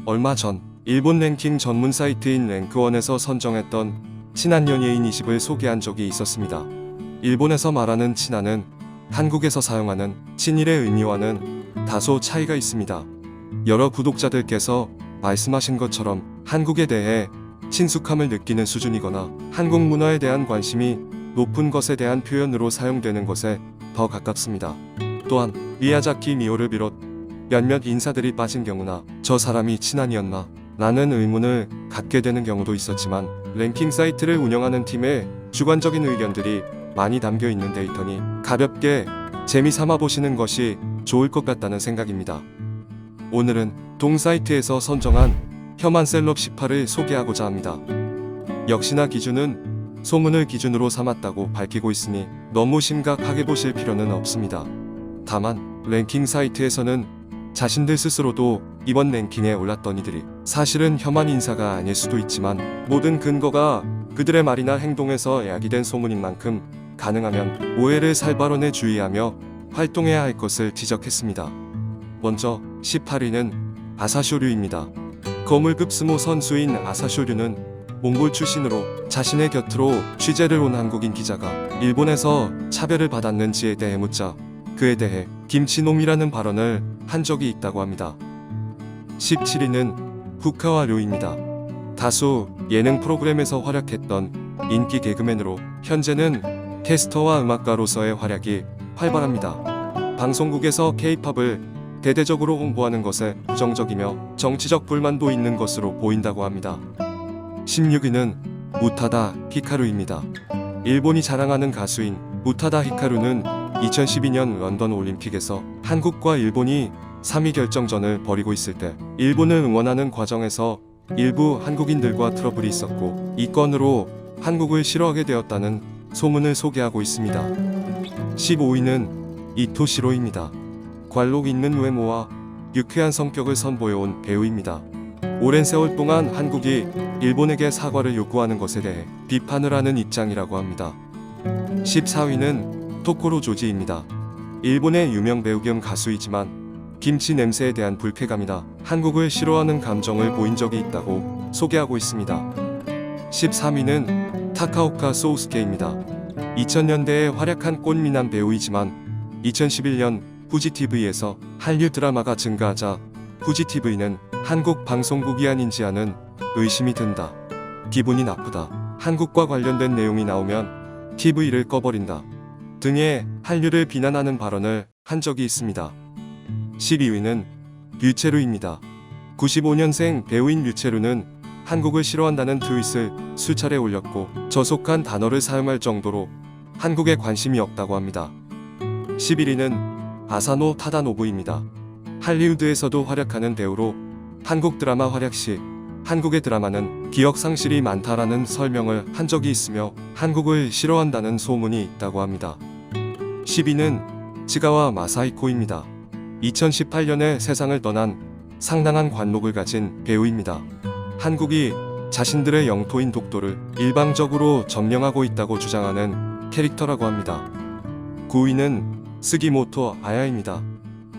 얼마 전 일본 랭킹 전문 사이트인 랭크원에서 선정했던 친한 연예인 20을 소개한 적이 있었습니다. 일본에서 말하는 친한은 한국에서 사용하는 친일의 의미와는 다소 차이가 있습니다. 여러 구독자들께서 말씀하신 것처럼 한국에 대해 친숙함을 느끼는 수준이거나 한국 문화에 대한 관심이 높은 것에 대한 표현으로 사용되는 것에 더 가깝습니다. 또한 미야자키 미오를 비롯 몇몇 인사들이 빠진 경우나 저 사람이 친한이었나 라는 의문을 갖게 되는 경우도 있었지만, 랭킹 사이트를 운영하는 팀의 주관적인 의견들이 많이 담겨 있는 데이터니 가볍게 재미삼아 보시는 것이 좋을 것 같다는 생각입니다. 오늘은 동 사이트에서 선정한 혐한 셀럽 18을 소개하고자 합니다. 역시나 기준은 소문을 기준으로 삼았다고 밝히고 있으니 너무 심각하게 보실 필요는 없습니다. 다만 랭킹 사이트에서는 자신들 스스로도 이번 랭킹에 올랐던 이들이 사실은 혐한 인사가 아닐 수도 있지만, 모든 근거가 그들의 말이나 행동에서 야기된 소문인 만큼 가능하면 오해를 살 발언에 주의하며 활동해야 할 것을 지적했습니다. 먼저 18위는 아사쇼류입니다. 거물급 스모 선수인 아사쇼류는 몽골 출신으로 자신의 곁으로 취재를 온 한국인 기자가 일본에서 차별을 받았는지에 대해 묻자 그에 대해 김치놈이라는 발언을 한 적이 있다고 합니다. 17위는 후카와류입니다. 다수 예능 프로그램에서 활약했던 인기 개그맨으로 현재는 캐스터와 음악가로서의 활약이 활발합니다. 방송국에서 K-팝을 대대적으로 홍보하는 것에 부정적이며 정치적 불만도 있는 것으로 보인다고 합니다. 16위는 우타다 히카루입니다. 일본이 자랑하는 가수인 우타다 히카루는 2012년 런던 올림픽에서 한국과 일본이 3위 결정전을 벌이고 있을 때 일본을 응원하는 과정에서 일부 한국인들과 트러블이 있었고, 이 건으로 한국을 싫어하게 되었다는 소문을 소개하고 있습니다. 15위는 이토시로입니다. 관록 있는 외모와 유쾌한 성격을 선보여온 배우입니다. 오랜 세월 동안 한국이 일본에게 사과를 요구하는 것에 대해 비판을 하는 입장이라고 합니다. 14위는 토코로 조지입니다. 일본의 유명 배우 겸 가수이지만 김치 냄새에 대한 불쾌감이나 한국을 싫어하는 감정을 보인 적이 있다고 소개하고 있습니다. 13위는 타카오카 소우스케입니다. 2000년대에 활약한 꽃미남 배우이지만 2011년 후지TV에서 한류 드라마가 증가하자 후지TV는 한국 방송국이 아닌지 하는 의심이 든다. 기분이 나쁘다. 한국과 관련된 내용이 나오면 TV를 꺼버린다. 등의 한류를 비난하는 발언을 한 적이 있습니다. 12위는 류체루입니다. 95년생 배우인 류체루는 한국을 싫어한다는 트윗을 수차례 올렸고 저속한 단어를 사용할 정도로 한국에 관심이 없다고 합니다. 11위는 아사노 타다노부입니다. 할리우드에서도 활약하는 배우로 한국 드라마 활약 시 한국의 드라마는 기억 상실이 많다라는 설명을 한 적이 있으며 한국을 싫어한다는 소문이 있다고 합니다. 10위는 치가와 마사히코입니다. 2018년에 세상을 떠난 상당한 관록을 가진 배우입니다. 한국이 자신들의 영토인 독도를 일방적으로 점령하고 있다고 주장하는 캐릭터라고 합니다. 9위는 스기모토 아야입니다.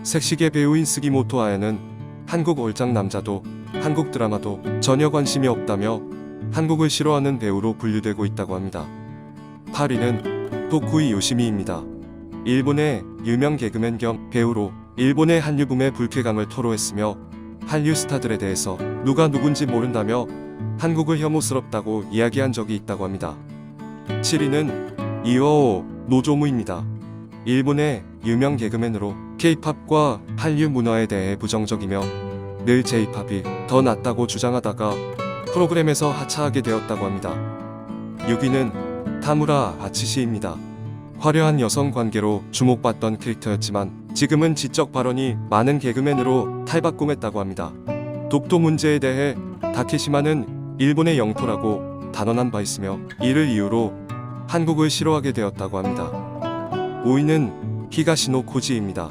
섹시계 배우인 스기모토 아야는 한국 얼짱 남자도 한국 드라마도 전혀 관심이 없다며 한국을 싫어하는 배우로 분류되고 있다고 합니다. 8위는 토쿠이 요시미입니다. 일본의 유명 개그맨 겸 배우로 일본의 한류붐에 불쾌감을 토로했으며 한류 스타들에 대해서 누가 누군지 모른다며 한국을 혐오스럽다고 이야기한 적이 있다고 합니다. 7위는 이어오 노조무입니다. 일본의 유명 개그맨으로 K-팝과 한류 문화에 대해 부정적이며 늘 J-팝이 더 낫다고 주장하다가 프로그램에서 하차하게 되었다고 합니다. 6위는 타무라 아츠시입니다. 화려한 여성 관계로 주목받던 캐릭터였지만 지금은 지적 발언이 많은 개그맨으로 탈바꿈했다고 합니다. 독도 문제에 대해 다케시마는 일본의 영토라고 단언한 바 있으며 이를 이유로 한국을 싫어하게 되었다고 합니다. 5위는 히가시노 코지입니다.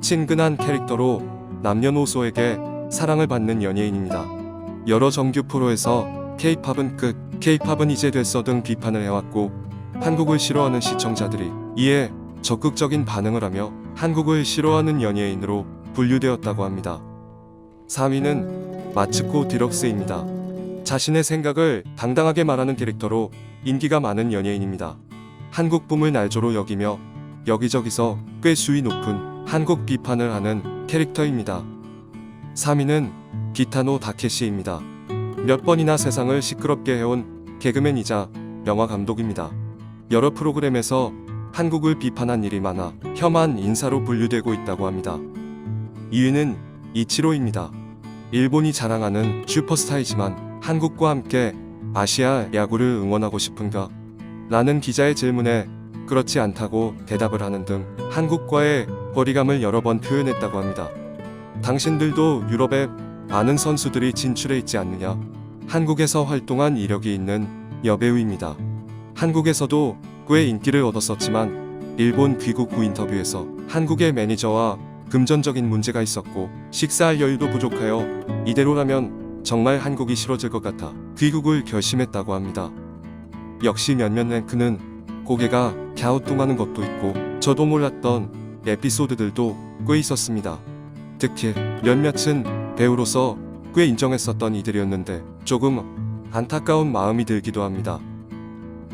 친근한 캐릭터로 남녀노소에게 사랑을 받는 연예인입니다. 여러 정규 프로에서 K-팝은 끝, K-팝은 이제 됐어 등 비판을 해왔고 한국을 싫어하는 시청자들이 이에 적극적인 반응을 하며 한국을 싫어하는 연예인으로 분류되었다고 합니다. 4위는 마츠코 디럭스입니다. 자신의 생각을 당당하게 말하는 캐릭터로 인기가 많은 연예인입니다. 한국 붐을 날조로 여기며 여기저기서 꽤 수위 높은 한국 비판을 하는 캐릭터입니다. 3위는 기타노 다케시입니다. 몇 번이나 세상을 시끄럽게 해온 개그맨이자 영화 감독입니다. 여러 프로그램에서 한국을 비판한 일이 많아 혐한 인사로 분류되고 있다고 합니다. 2위는 이치로입니다. 일본이 자랑하는 슈퍼스타이지만 한국과 함께 아시아 야구를 응원하고 싶은가? 라는 기자의 질문에 그렇지 않다고 대답을 하는 등 한국과의 거리감을 여러 번 표현했다고 합니다. 당신들도 유럽에 많은 선수들이 진출해 있지 않느냐? 한국에서 활동한 이력이 있는 여배우입니다. 한국에서도 꽤 인기를 얻었었지만 일본 귀국 후 인터뷰에서 한국의 매니저와 금전적인 문제가 있었고 식사할 여유도 부족하여 이대로라면 정말 한국이 싫어질 것 같아 귀국을 결심했다고 합니다. 역시 몇몇 랭크는 고개가 갸우뚱하는 것도 있고 저도 몰랐던 에피소드들도 꽤 있었습니다. 특히 몇몇은 배우로서 꽤 인정했었던 이들이었는데 조금 안타까운 마음이 들기도 합니다.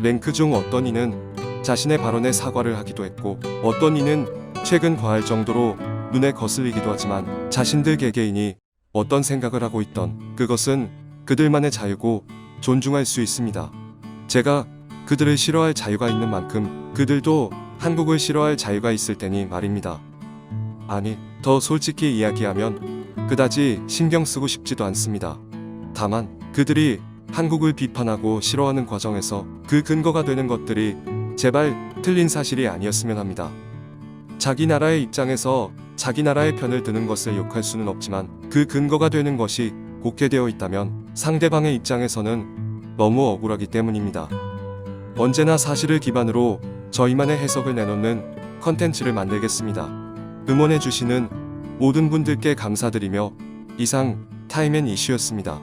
랭크 중 어떤 이는 자신의 발언에 사과를 하기도 했고 어떤 이는 최근 과할 정도로 눈에 거슬리기도 하지만 자신들 개개인이 어떤 생각을 하고 있던 그것은 그들만의 자유고 존중할 수 있습니다. 제가 그들을 싫어할 자유가 있는 만큼 그들도 한국을 싫어할 자유가 있을 테니 말입니다. 아니, 더 솔직히 이야기하면 그다지 신경 쓰고 싶지도 않습니다. 다만 그들이 한국을 비판하고 싫어하는 과정에서 그 근거가 되는 것들이 제발 틀린 사실이 아니었으면 합니다. 자기 나라의 입장에서 자기 나라의 편을 드는 것을 욕할 수는 없지만 그 근거가 되는 것이 곡해되어 있다면 상대방의 입장에서는 너무 억울하기 때문입니다. 언제나 사실을 기반으로 저희만의 해석을 내놓는 컨텐츠를 만들겠습니다. 응원해주시는 모든 분들께 감사드리며 이상 타임앤이슈였습니다.